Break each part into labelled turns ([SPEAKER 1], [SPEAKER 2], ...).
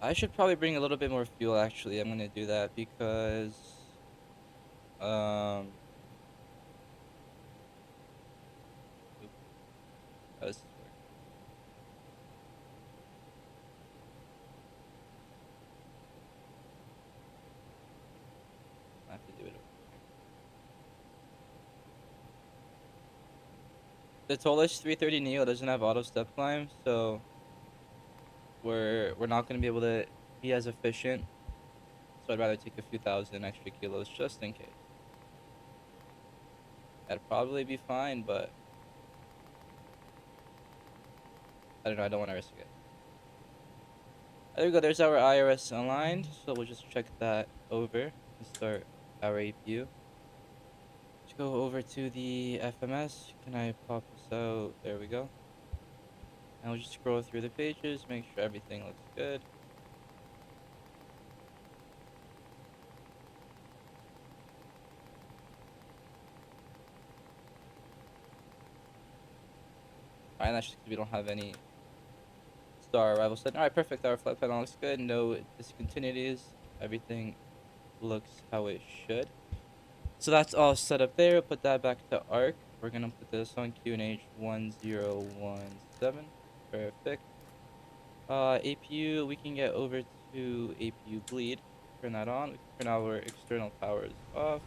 [SPEAKER 1] I should probably bring a little bit more fuel, actually. I'm gonna do that because, um, oop, how does this work? I have to do it over here. The ToLiss A330neo doesn't have auto step climb, so we're not gonna be able to be as efficient. So I'd rather take a few thousand extra kilos just in case. That'd probably be fine, but I don't know. I don't want to risk it. There we go. There's our IRS aligned, so we'll just check that over and start our APU. Let's go over to the FMS. Can I pop this out? There we go. And we'll just scroll through the pages, make sure everything looks good. Alright, that's just because we don't have any star arrival set. Alright, perfect. Our flight plan looks good. No discontinuities. Everything looks how it should. So that's all set up there. Put that back to ARC. We're gonna put this on QNH 1017. Perfect. APU, we can get over to APU bleed. Turn that on. We can turn our external powers off.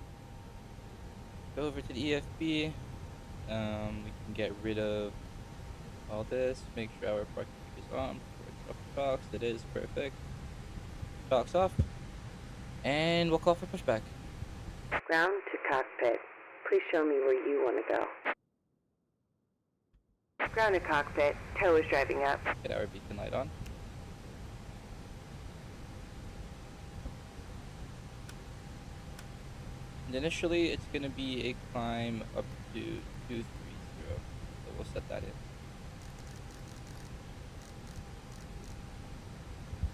[SPEAKER 1] Go over to the EFB. We can get rid of all this. Make sure our parking brake is on. Shocks. It is perfect. Shocks off. And we'll call for pushback.
[SPEAKER 2] Ground to cockpit. Please show me where you want to go. Ground to cockpit. Tow is driving up.
[SPEAKER 1] Get our beacon light on. And initially, it's going to be a climb up to 230. So we'll set that in.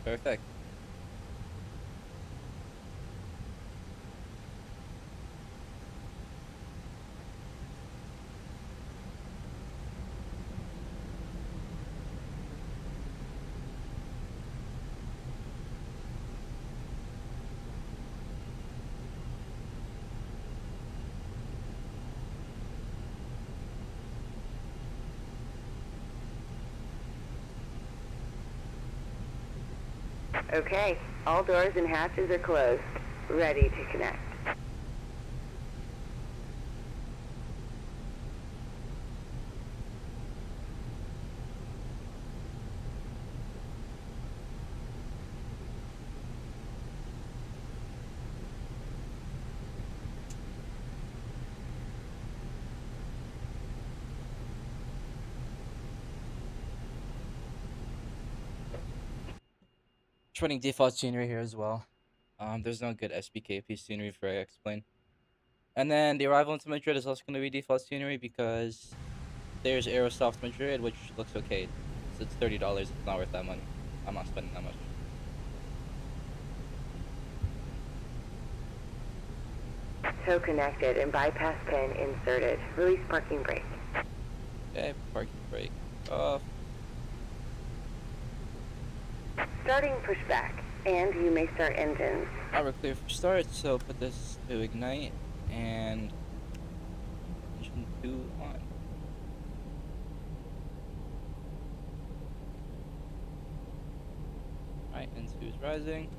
[SPEAKER 1] Perfect.
[SPEAKER 2] Okay, all doors and hatches are closed. Ready to connect.
[SPEAKER 1] Just running default scenery here as well. There's no good SBKP scenery for X-Plane. And then the arrival into Madrid is also going to be default scenery because there's Aerosoft Madrid, which looks okay. It's $30. It's not worth that money. I'm not spending that much.
[SPEAKER 2] Tow connected and bypass pin inserted. Release parking brake.
[SPEAKER 1] Okay, parking brake off.
[SPEAKER 2] Starting pushback, and you may start engines.
[SPEAKER 1] Now we're clear for start, so put this to ignite and engine 2 on. Alright, N2 is rising.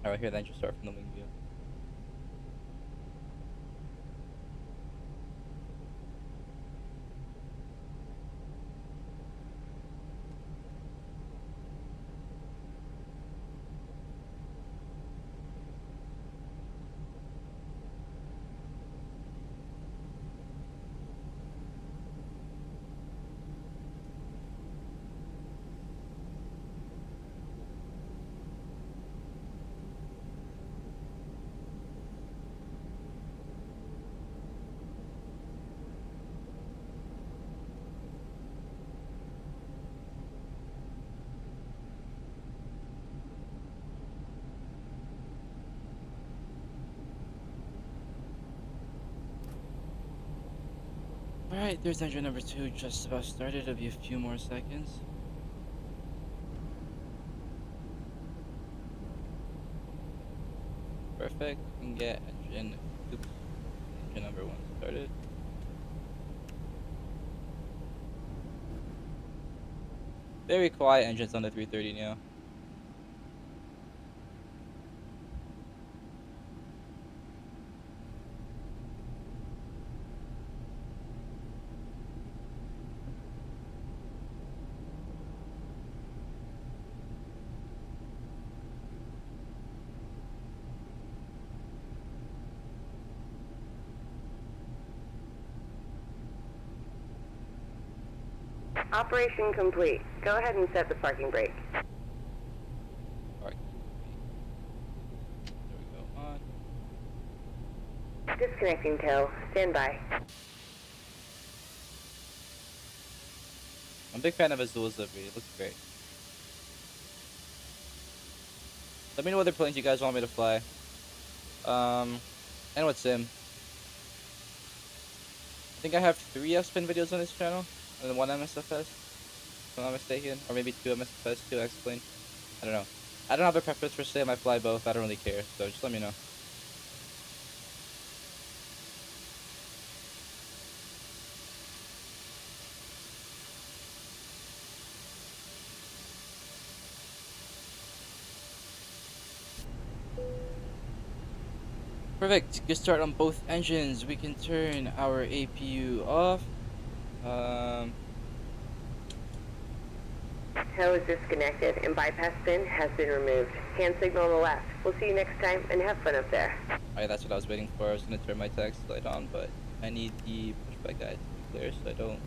[SPEAKER 1] Alright, here then just start from the wing view. Alright, there's engine number 2 just about started. It'll be a few more seconds. Perfect. We can get engine number 1 started. Very quiet engines on the 330neo.
[SPEAKER 2] Operation complete. Go ahead and set the parking brake.
[SPEAKER 1] Alright. There we go. On.
[SPEAKER 2] Disconnecting tow. Stand by.
[SPEAKER 1] I'm a big fan of Azul's livery. It looks great. Let me know what other planes you guys want me to fly. And what sim. I think I have 3 F-spin videos on this channel, and then 1 MSFS, if I'm not mistaken, or maybe 2 MSFS, 2 X-plane. I don't know. I don't have a preference for sim. I fly both. I don't really care, so just let me know. Perfect. Good start on both engines. We can turn our APU off.
[SPEAKER 2] Tow is disconnected and bypass pin has been removed. Hand signal on the left. We'll see you next time and have fun up there.
[SPEAKER 1] Alright, that's what I was waiting for. I was gonna turn my taxi light on, but I need the pushback guy to be clear so I don't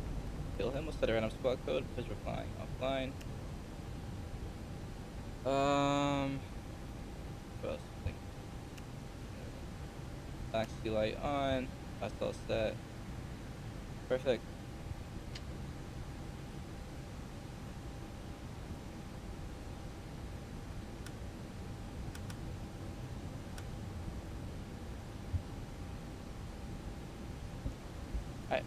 [SPEAKER 1] kill him. We'll set a random squad code because we're flying offline. What else? Taxi light on. That's all set. Perfect. Alright.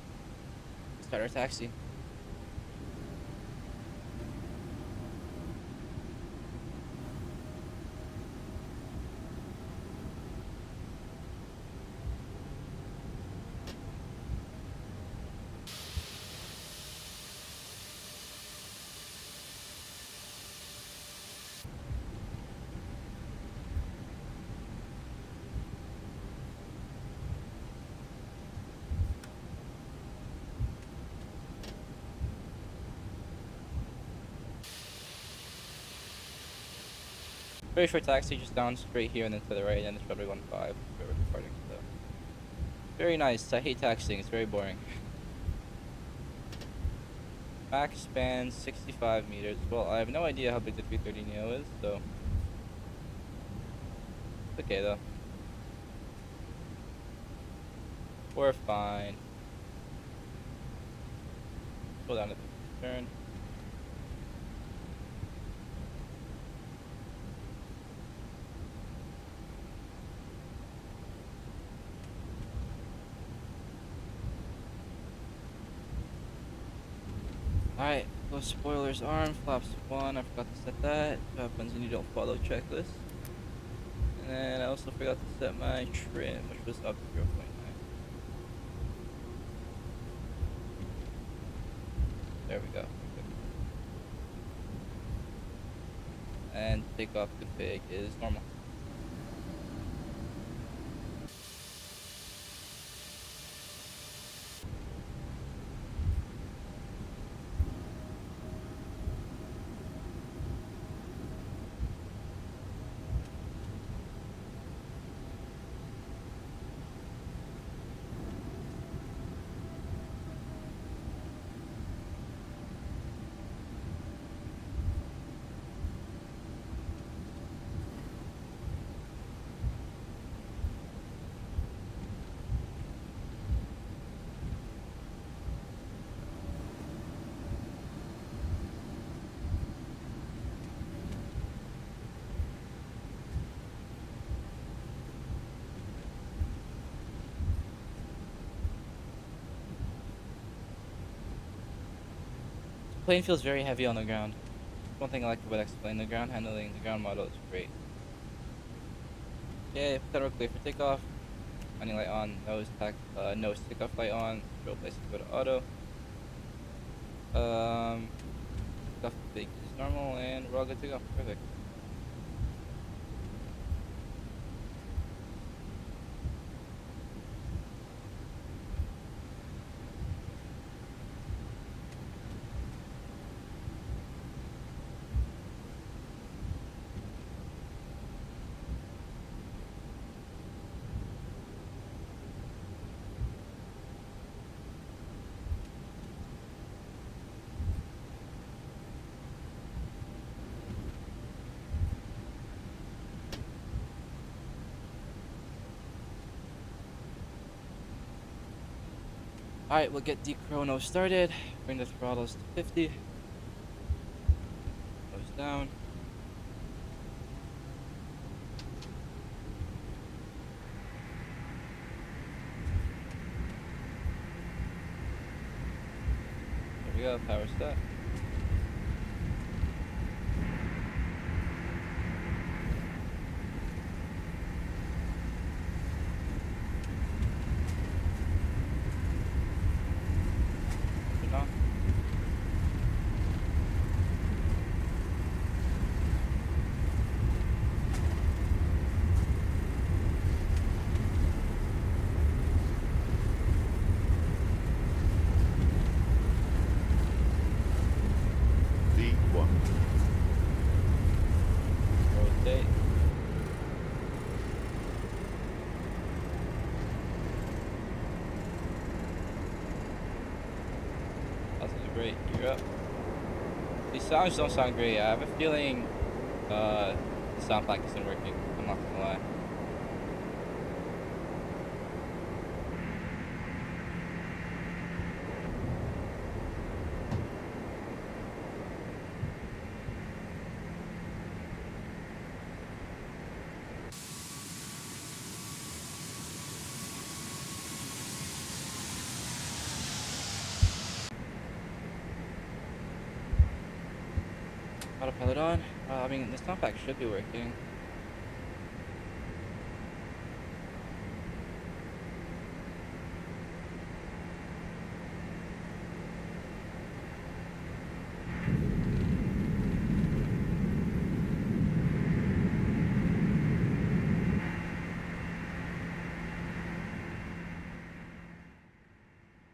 [SPEAKER 1] Start our taxi. Very short taxi, just down straight here and then to the right, and it's probably 1.5 where we're departing. So very nice. I hate taxiing. It's very boring. Max span 65 meters. Well, I have no idea how big the 330neo is, so it's okay though. We're fine. Go down to the turn. Alright, those spoilers arm, flaps 1, I forgot to set that. What happens when you don't follow checklist. And then I also forgot to set my trim, which was up to 0.9. There we go. And takeoff config is normal. Plane feels very heavy on the ground. One thing I like about X-Plane, the ground handling, the ground model is great. Okay, federal clear for takeoff. Landing light on, nose takeoff light on, strobe lights go to auto. Takeoff big is normal, and we're all good to go. Perfect. Alright, we'll get the chrono started. Bring the throttles to 50. Nose down. There we go, power set. Turn on.
[SPEAKER 3] D1.
[SPEAKER 1] Rotate. Positive rate, gear up. These sounds don't sound great. I have a feeling the sound pack isn't working. I'm not gonna lie. Autopilot on. I mean, the sound pack should be working.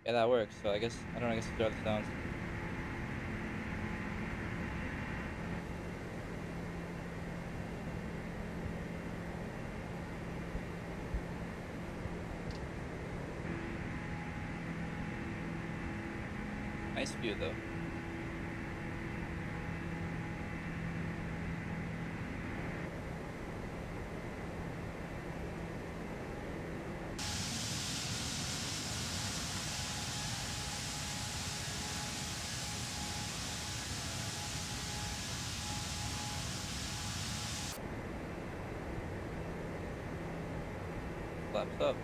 [SPEAKER 1] Yeah, that works. So I guess, I don't know, I guess these are the sounds. Nice view though. Flaps up.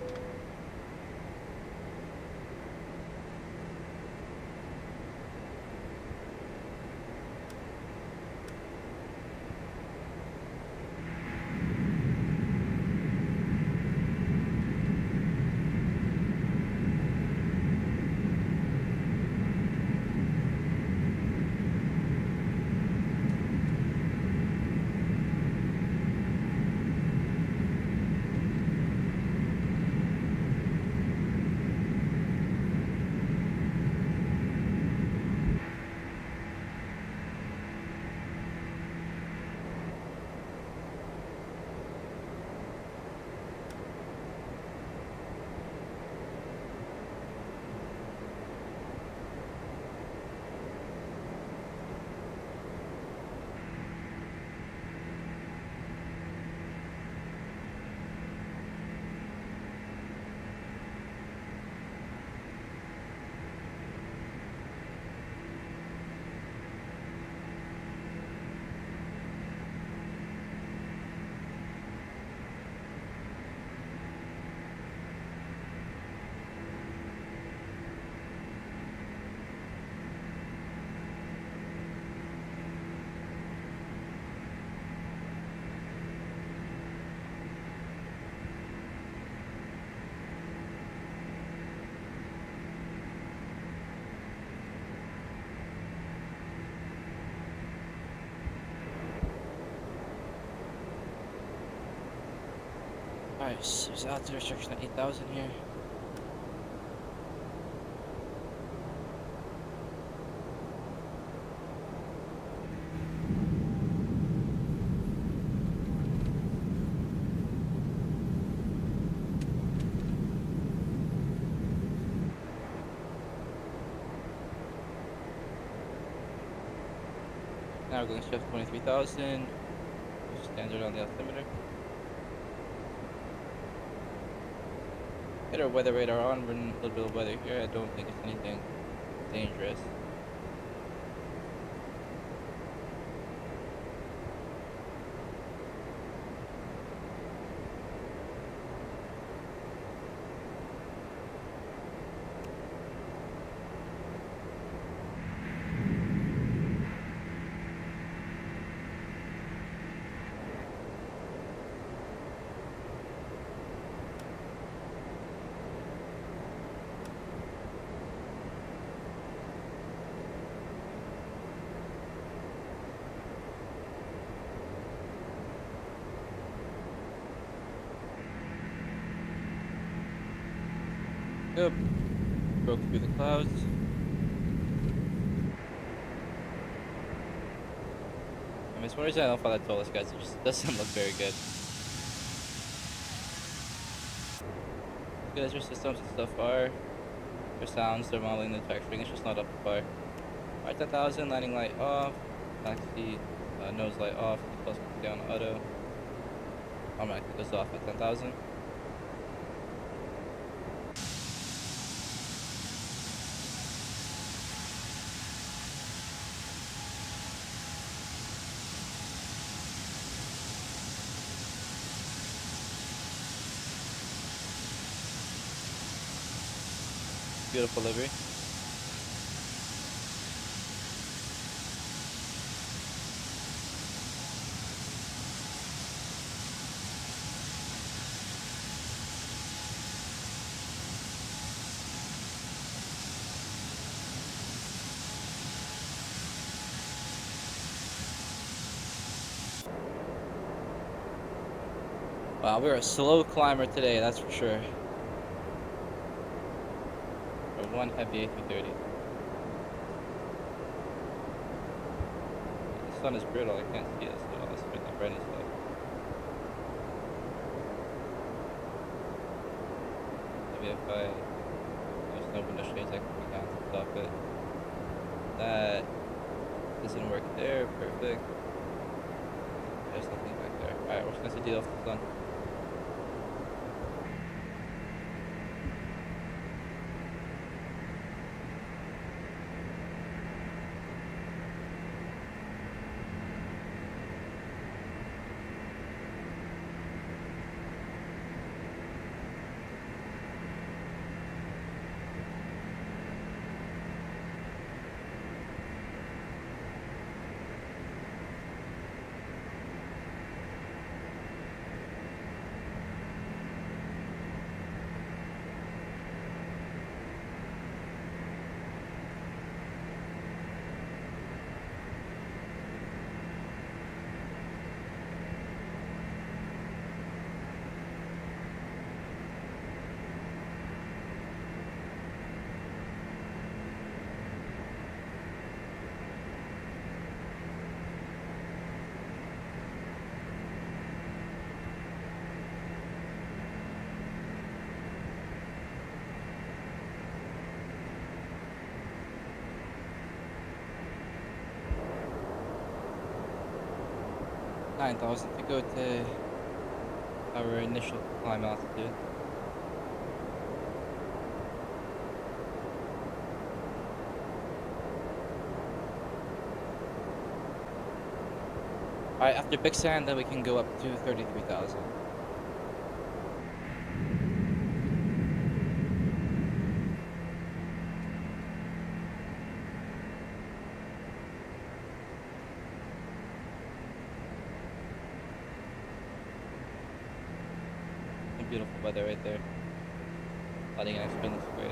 [SPEAKER 1] Alright, use altitude restriction at 8,000 here. Now we're going to shift 23,000. Standard on the altimeter. Get our weather radar on. We're in a little bit of weather here. I don't think it's anything dangerous. Yep. Broke through the clouds. I mean, for some reason I don't find that ToLiss, guys. It just doesn't look very good. As good as your systems and stuff are, their sounds, their modeling, the texturing, it's just not up to par. Alright, 10,000, landing light off. Taxi, nose light off. Plus down auto. Automatically goes off at 10,000. Beautiful livery. Wow, we're a slow climber today, that's for sure. For one heavy A330. The sun is brutal, I can't see this at all. It's really bright and stuff. Maybe if there's no window shades, I can go down to stop it. That doesn't work there, perfect. There's nothing back there. Alright, we're just gonna deal with the sun. $9,000 to go to our initial climb altitude. Alright, after Big Sand, then we can go up to 33,000. Beautiful weather right there. Lighting and experience looks great.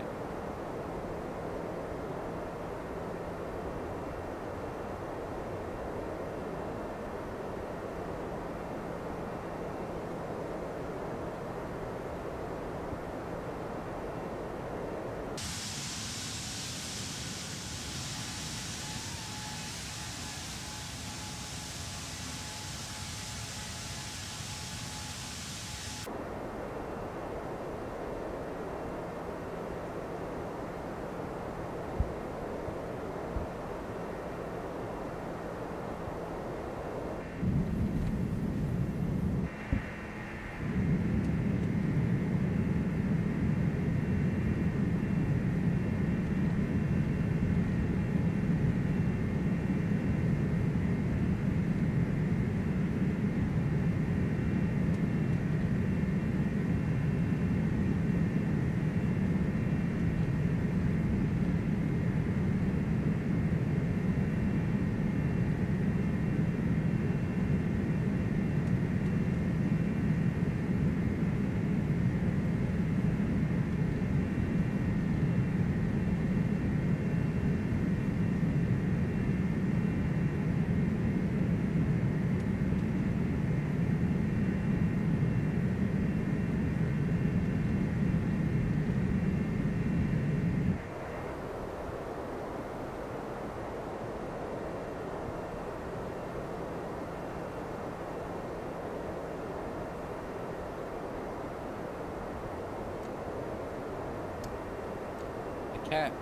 [SPEAKER 1] can't.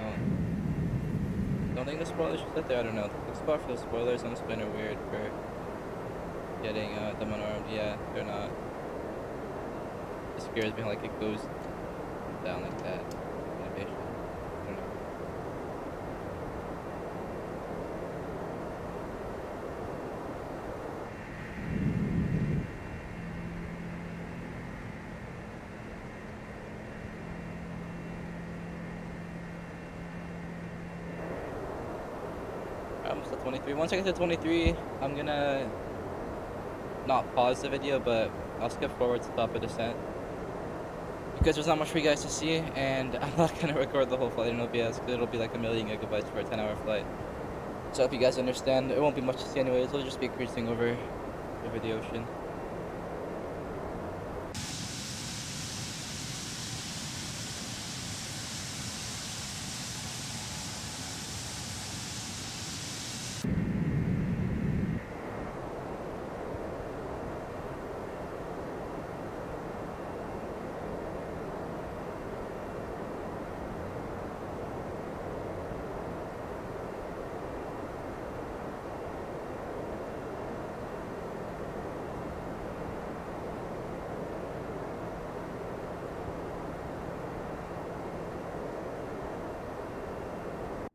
[SPEAKER 1] Oh. Don't think the spoilers should sit there. I don't know. The spot for the spoilers on this plane are weird for getting them unarmed. Yeah, they're not. It scares me how, like, it goes down like that. Animation. I don't know. I'm almost at 23. Once I get to 23, I'm gonna not pause the video, but I'll skip forward to top of descent. Because there's not much for you guys to see, and I'm not gonna record the whole flight in OBS, because it'll be like 1,000,000 gigabytes for a 10-hour flight. So if you guys understand, it won't be much to see anyways, it'll just be cruising over the ocean.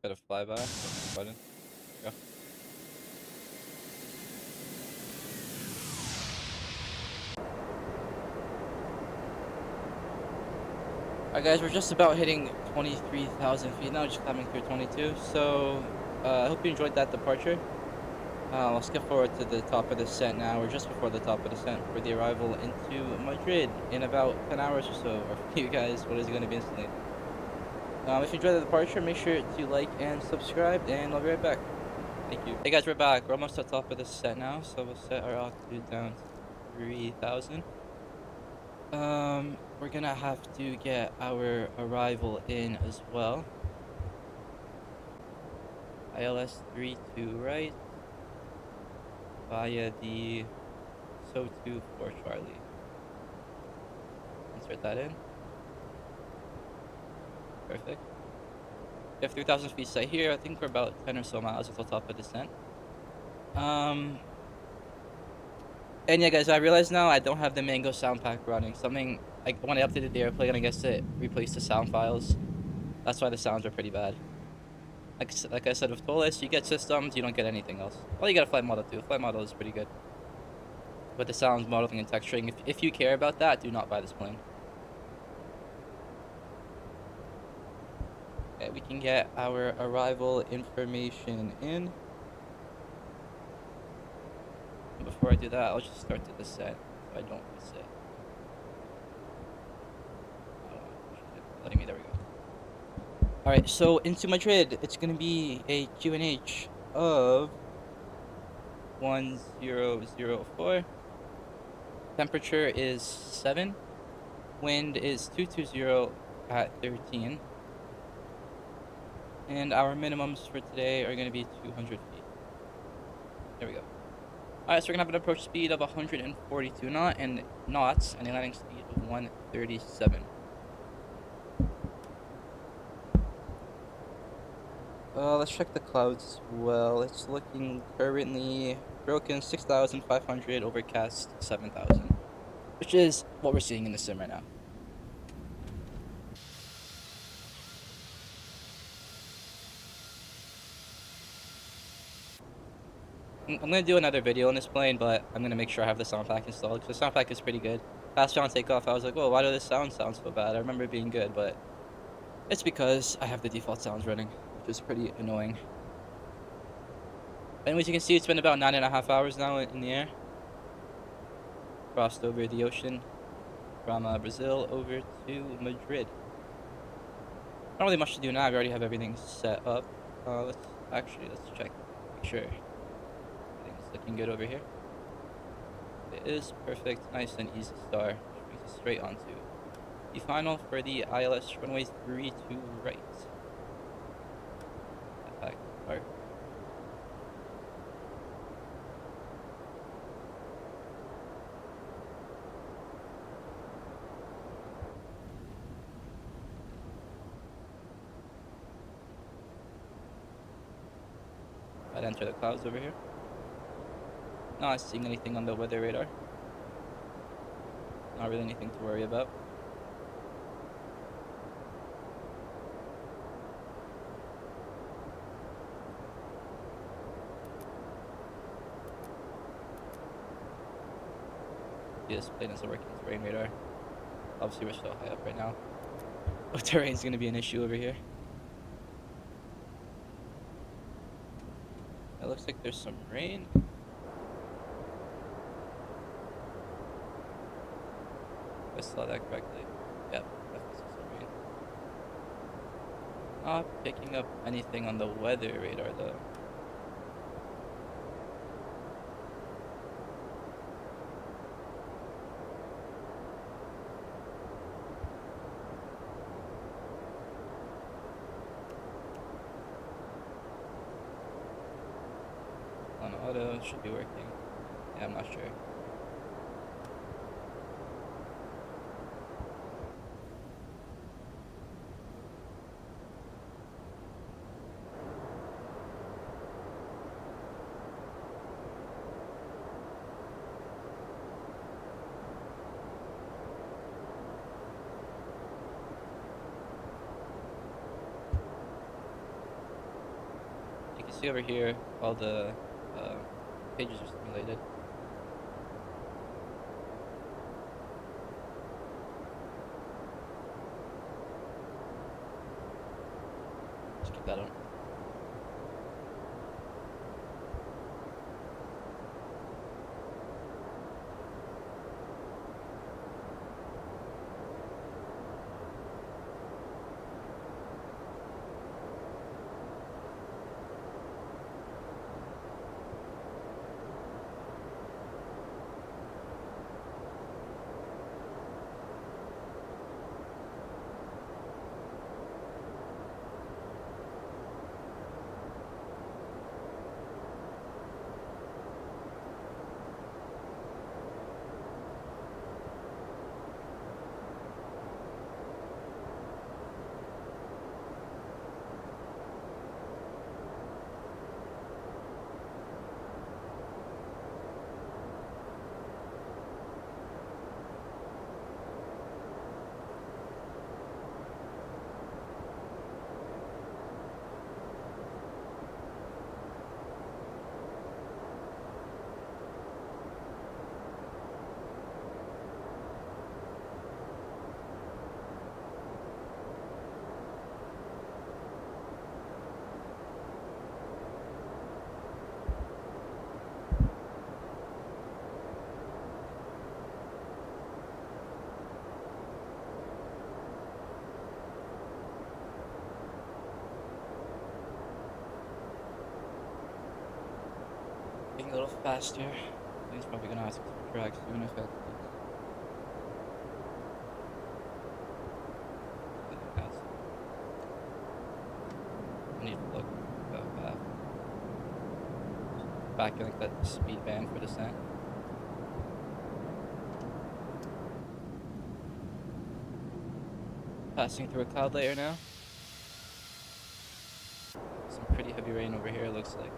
[SPEAKER 1] Got a flyby button. Go. Alright guys, we're just about hitting 23,000 feet now, just climbing through 22. So, I hope you enjoyed that departure. I'll skip forward to the top of the descent now. We're just before the top of the descent for the arrival into Madrid in about 10 hours or so. Or for you guys, what is it going to be instantly? If you enjoyed the departure, make sure to like and subscribe, and I'll be right back. Thank you. Hey guys, we're back. We're almost at the top of the set now, so we'll set our altitude down to 3,000. We're gonna have to get our arrival in as well. ILS 32 right via the SO2 for Charlie. Insert that in. Perfect. We have 3,000 feet set here. I think we're about 10 or so miles until top of descent. And yeah, guys, I realize now I don't have the Mango sound pack running. Something, like, when I updated the airplane, I guess it replaced the sound files. That's why the sounds are pretty bad. Like I said with ToLiss, you get systems, you don't get anything else. Well, you got a flight model too. Flight model is pretty good. But the sounds, modeling, and texturing, if you care about that, do not buy this plane. Okay, we can get our arrival information in. And before I do that, I'll just start the descent so I don't miss it. Letting me, there we go. Alright, so into Madrid, it's gonna be a QNH of 1004. Temperature is 7. Wind is 220 at 13. And our minimums for today are gonna be 200 feet. There we go. Alright, so we're gonna have an approach speed of 142 knots and a landing speed of 137. Let's check the clouds as well. It's looking currently broken 6,500, overcast 7,000, which is what we're seeing in the sim right now. I'm gonna do another video on this plane, but I'm gonna make sure I have the sound pack installed, because the sound pack is pretty good. Fast on takeoff, I was like, whoa, why does this sound so bad? I remember it being good, but it's because I have the default sounds running, which is pretty annoying. Anyways, you can see it's been about 9.5 hours now in the air. Crossed over the ocean from Brazil over to Madrid. Not really much to do now. I already have everything set up. Let's check, make sure everything's looking good over here. It is perfect, nice and easy star, which brings us straight onto the final for the ILS runway 32 right. Back apart. I'd enter the clouds over here. Not seeing anything on the weather radar. Not really anything to worry about. This plane is a working terrain radar. Obviously, we're still high up right now. But terrain's gonna be an issue over here. It looks like there's some rain. If I saw that correctly. Yep, definitely see some rain. Not picking up anything on the weather radar though. On auto, should be working. Yeah, I'm not sure. You can see over here all the pages are simulated. Just keep that on. Getting a little faster. Plane's probably gonna ask for tracks soon if it has. I need to look back in like that speed band for descent. Passing through a cloud layer now. Some pretty heavy rain over here, it looks like.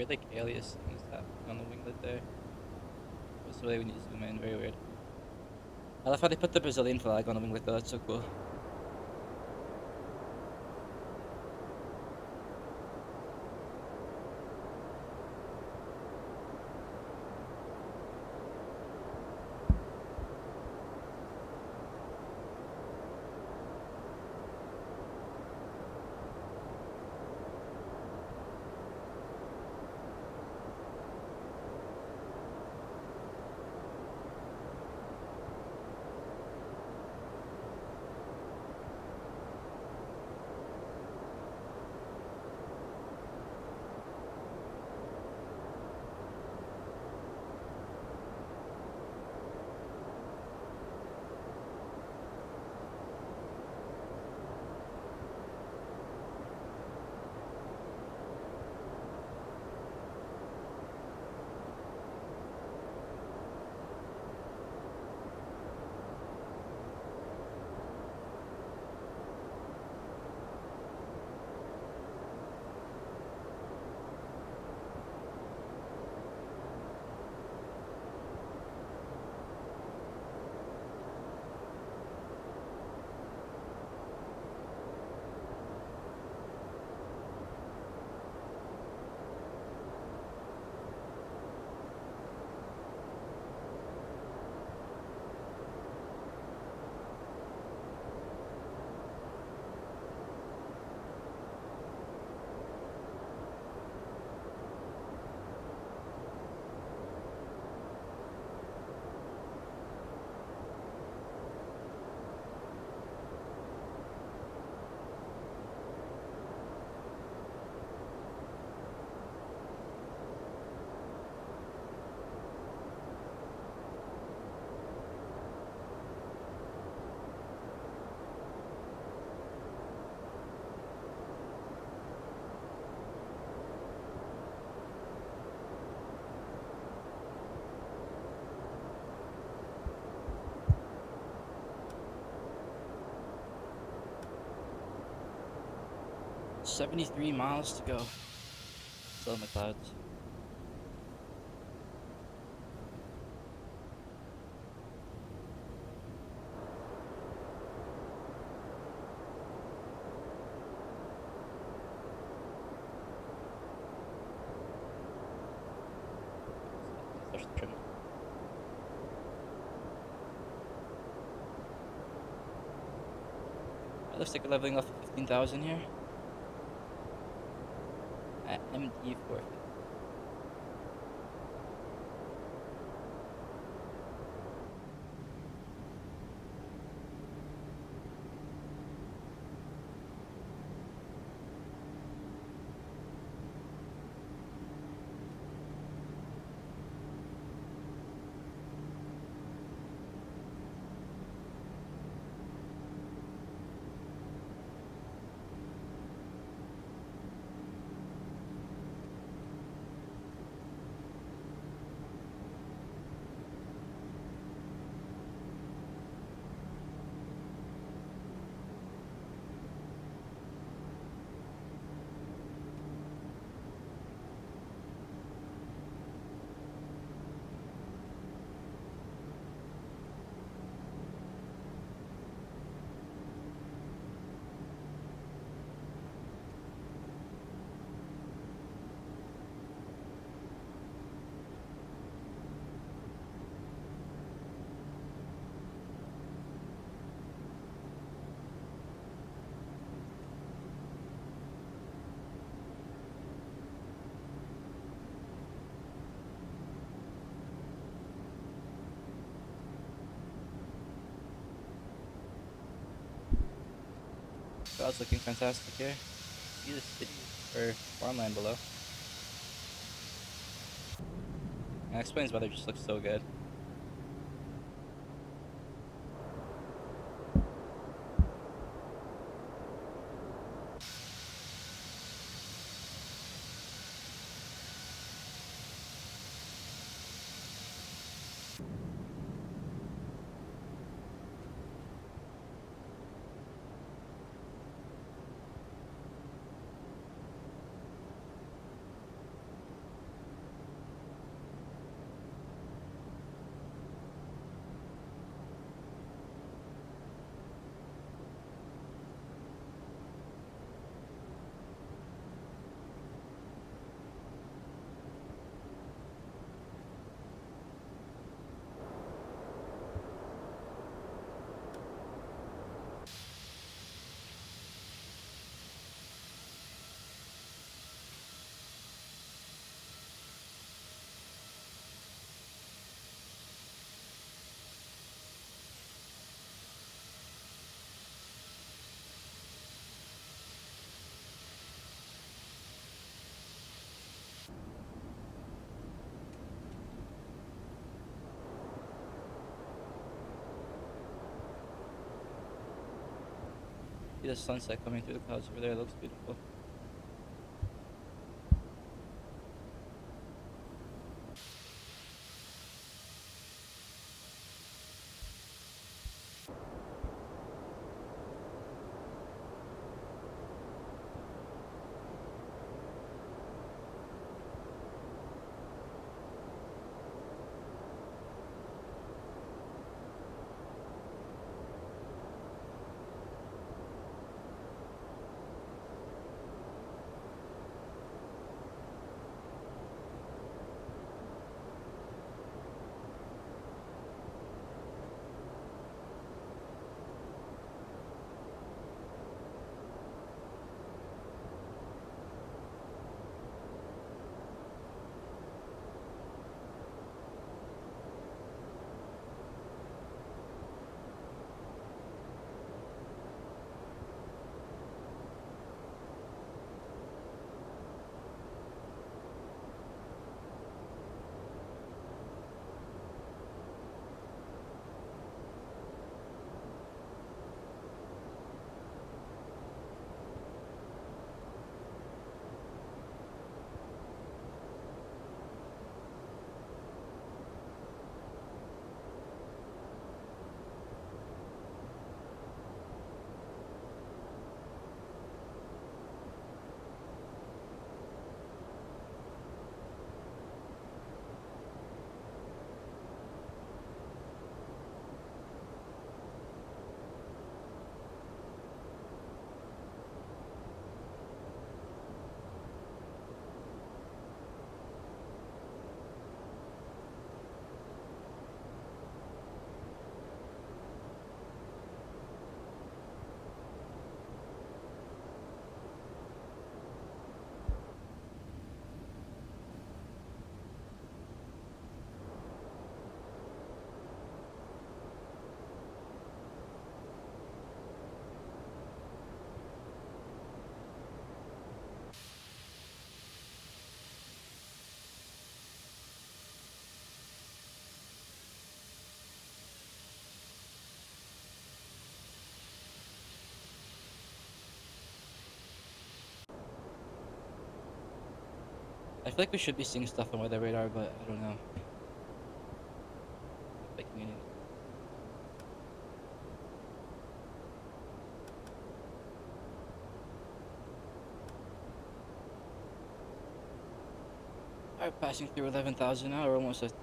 [SPEAKER 1] weird like alias things happening on the winglet there. What's the way when you zoom in? Very weird. I love how they put the Brazilian flag on the winglet though. That's so cool. $73 miles to go. Still in the clouds. Push the trim. It looks like we're leveling off 15,000 here. At MD 450. Clouds looking fantastic here. See the city or farmland below. That explains why they just look so good. See the sunset coming through the clouds over there. It looks beautiful. I feel like we should be seeing stuff on weather radar, but I don't know. Like, alright, passing through 11,000 now. We're almost at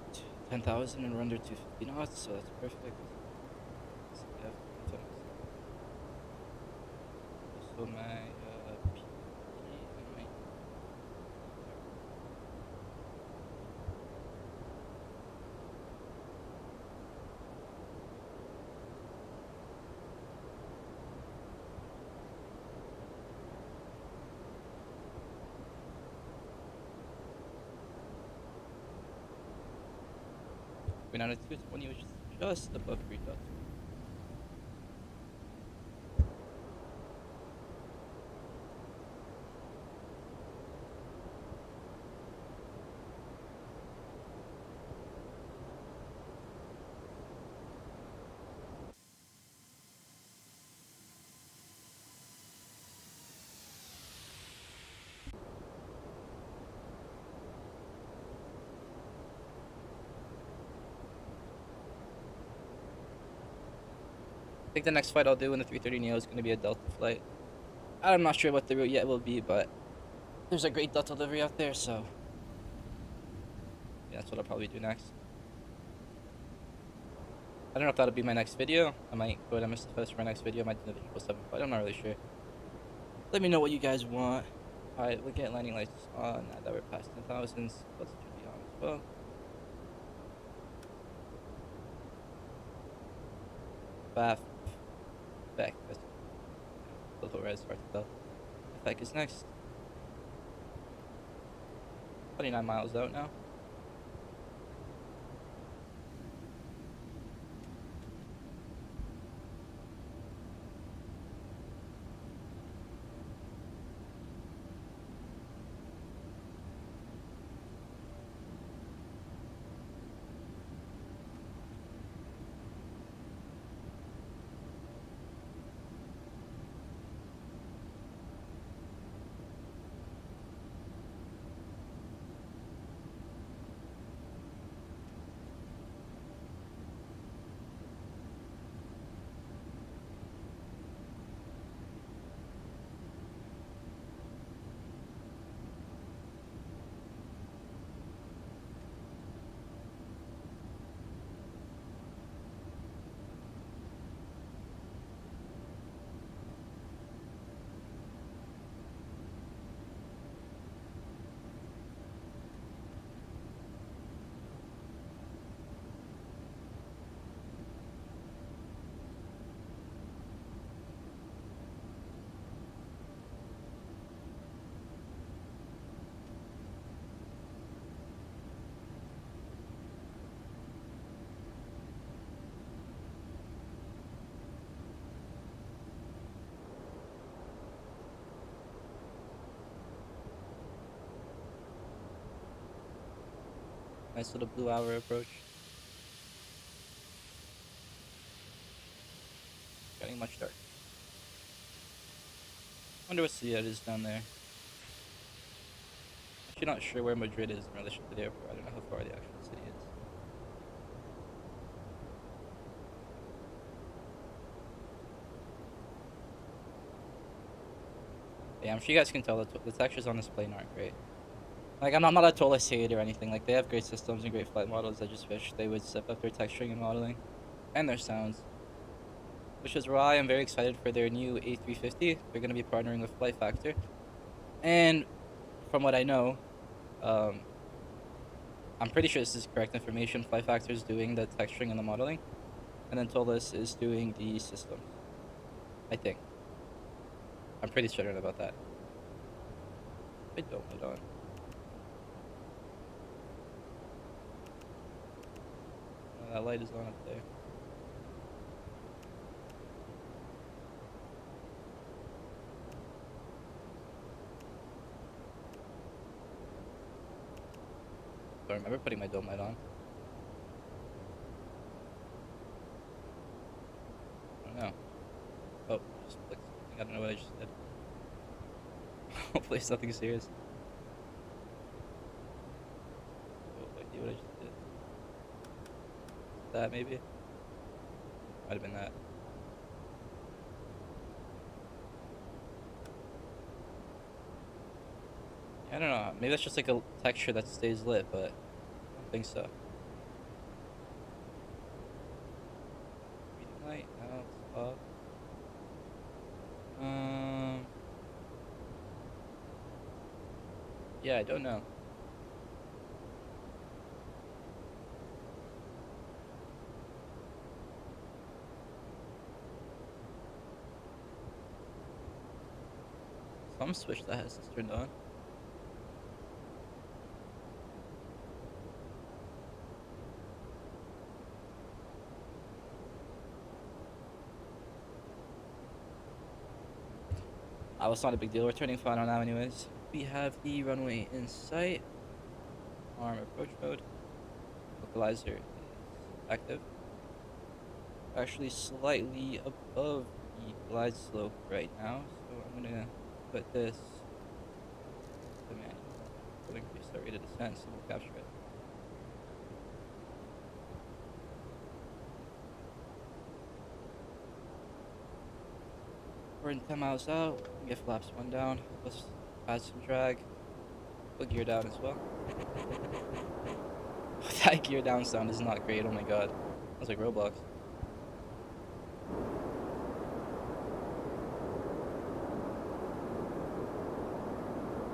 [SPEAKER 1] 10,000 and we're under 250 knots, so that's perfect. Yeah, so my PT and my we're not at 220, which is just above 3 dots. I think the next flight I'll do in the 330neo is going to be a Delta flight. I'm not sure what the route yet will be, but there's a great Delta delivery out there, so yeah, that's what I'll probably do next. I don't know if that'll be my next video. I might go to MSFS for my next video. I might do the visual 7 flight. I'm not really sure. Let me know what you guys want. Alright, we'll get landing lights on now that we're past 10,000. Let's should be on as well. Back. That's a little res, hard to tell. Back is next. 29 miles out now. Nice little blue hour approach. Getting much darker. Wonder what city that is down there. Actually not sure where Madrid is in relation to the airport. I don't know how far the actual city is. Yeah, I'm sure you guys can tell the textures on this plane aren't great. Like, I'm not a ToLiss hater or anything. Like, they have great systems and great flight models. I just wish they would step up their texturing and modeling. And their sounds. Which is why I'm very excited for their new A350. They're going to be partnering with Flight Factor. And from what I know, I'm pretty sure this is correct information. Flight Factor is doing the texturing and the modeling. And then ToLiss is doing the systems. I think. I'm pretty certain about that. I don't hold on. That light is on up there. I remember putting my dome light on. I don't know. Oh, just clicked something. I don't know what I just did. Hopefully it's nothing serious. Oh, idea what I just did. That maybe? Might have been that. I don't know. Maybe that's just like a texture that stays lit, but I don't think so. Reading light? No, it's off. Yeah, I don't know. Some switch that has this turned on. Well, it's not a big deal. We're turning final now anyways. We have the runway in sight. Arm approach mode. Localizer is active. Actually slightly above the glide slope right now, so I'm gonna put this to manual. We'll increase our rate of descent so we'll capture it. We're in 10 miles out. Get flaps 1 down. Let's add some drag. Put gear down as well. That gear down sound is not great. Oh my god. Sounds like Roblox.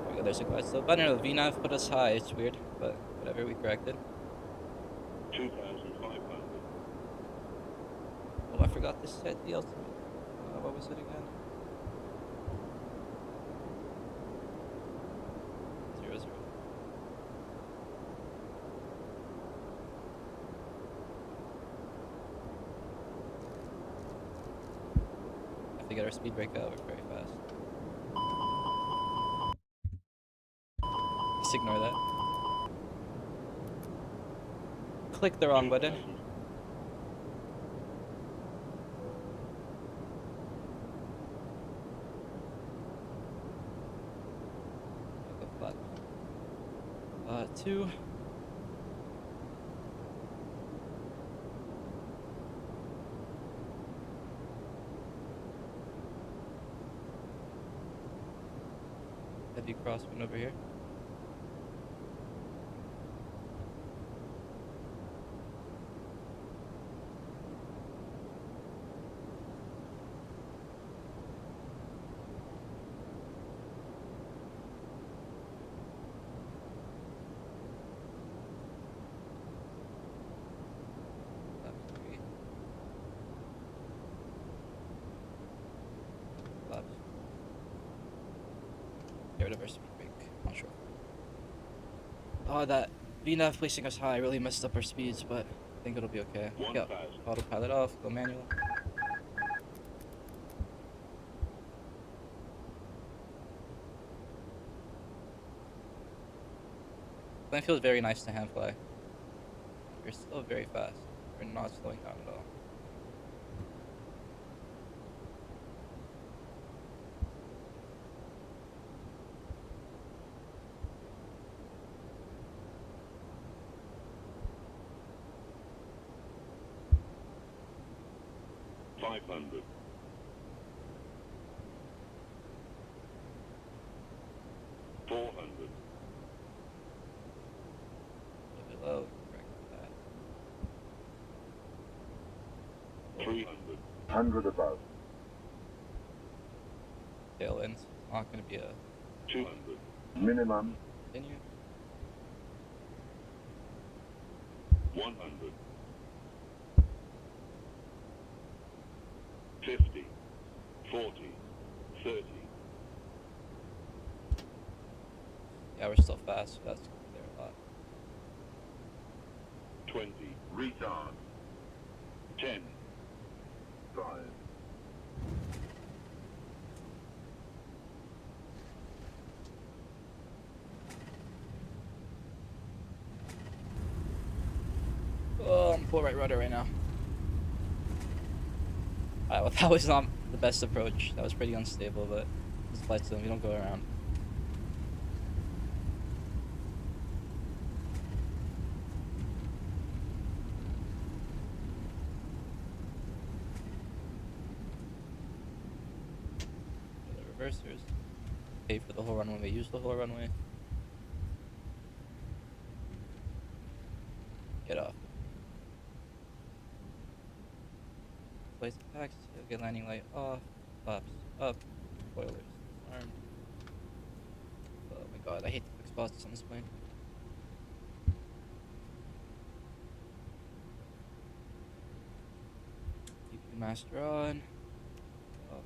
[SPEAKER 1] There we go. There's a glide slope. I don't know. VNAV put us high. It's weird, but whatever. We corrected.
[SPEAKER 3] 2,500.
[SPEAKER 1] Oh, I forgot to set the ultimate. What was it again? 0, 0. Have to get our speed break out. We're very fast. Just ignore that. Click the wrong button. Flat. 2. Heavy crosswind over here. Get rid of our speed break. Not sure. Oh, that VNAV placing us high really messed up our speeds, but I think it'll be okay. Yeah, autopilot off, go manual. Plane feels very nice to hand fly. We're still very fast. We're not slowing down at all.
[SPEAKER 3] Five hundred. 400.
[SPEAKER 1] A little bit low. Correct that.
[SPEAKER 3] 300.
[SPEAKER 4] 100 above.
[SPEAKER 1] Tail ends. It's not going to be a
[SPEAKER 3] 200.
[SPEAKER 4] Minimum.
[SPEAKER 1] continue.
[SPEAKER 3] 100. 50. 40. 30.
[SPEAKER 1] Yeah, we're still fast, so that's there a lot.
[SPEAKER 3] 20.
[SPEAKER 4] Retard.
[SPEAKER 3] 10.
[SPEAKER 4] 5.
[SPEAKER 1] Oh, I'm full right rudder right now. Alright, well, that was not the best approach. That was pretty unstable, but just flight sim, we don't go around. The reversers. Pay for the whole runway, use the whole runway. Get off. Place attacks, get landing light off, flaps up, spoilers armed. Oh my god, I hate the quick spots on this plane. DP master on. Oh.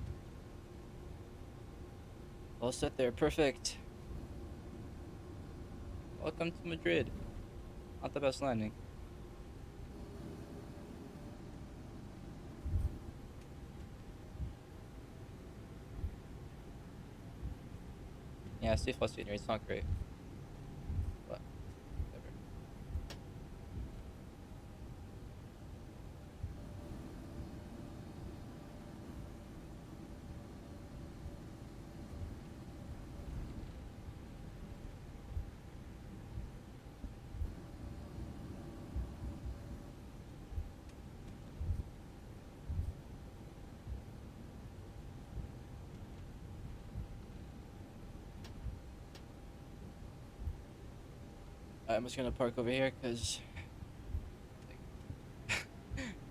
[SPEAKER 1] All set there, perfect. Welcome to Madrid. Not the best landing. Yeah, C+ scenery, it's not great. But, whatever. I'm just gonna park over here because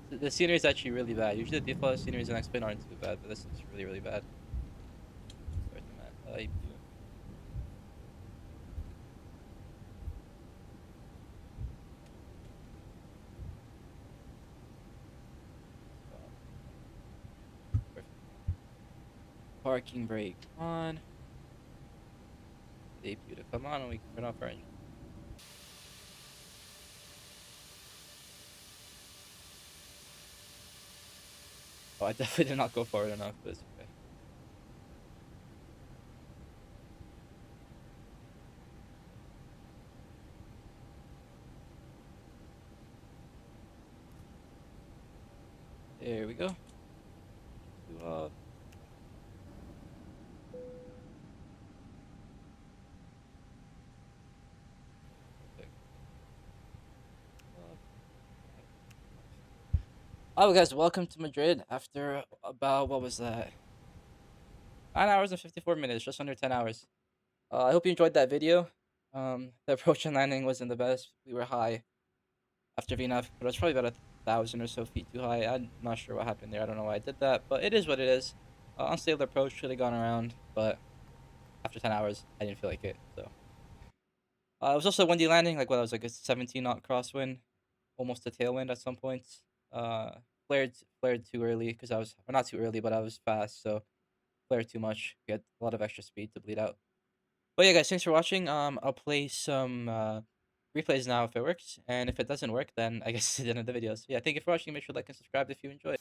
[SPEAKER 1] the scenery is actually really bad. Usually the default sceneries in X-Plane aren't too bad, but this is really, really bad. Start them at IP. Perfect. Parking brake on. The APU to come on and we can turn off our engine. Oh, I definitely did not go forward enough, but it's okay. There we go. Two off. Perfect. Alright guys, welcome to Madrid after about, what was that? 9 hours and 54 minutes, just under 10 hours. I hope you enjoyed that video. The approach and landing wasn't the best. We were high after VNAV, but it was probably about 1,000 or so feet too high. I'm not sure what happened there. I don't know why I did that, but it is what it is. Unstable approach, should have gone around, but after 10 hours, I didn't feel like it. So it was also a windy landing, like what, I was like a 17 knot crosswind, almost a tailwind at some points. Flared too early because I was, or not too early, but I was fast, so flared too much. We had a lot of extra speed to bleed out. But yeah, guys, thanks for watching. I'll play some replays now if it works, and if it doesn't work, then I guess it's the end of the video. So yeah, thank you for watching. Make sure to like and subscribe if you enjoyed.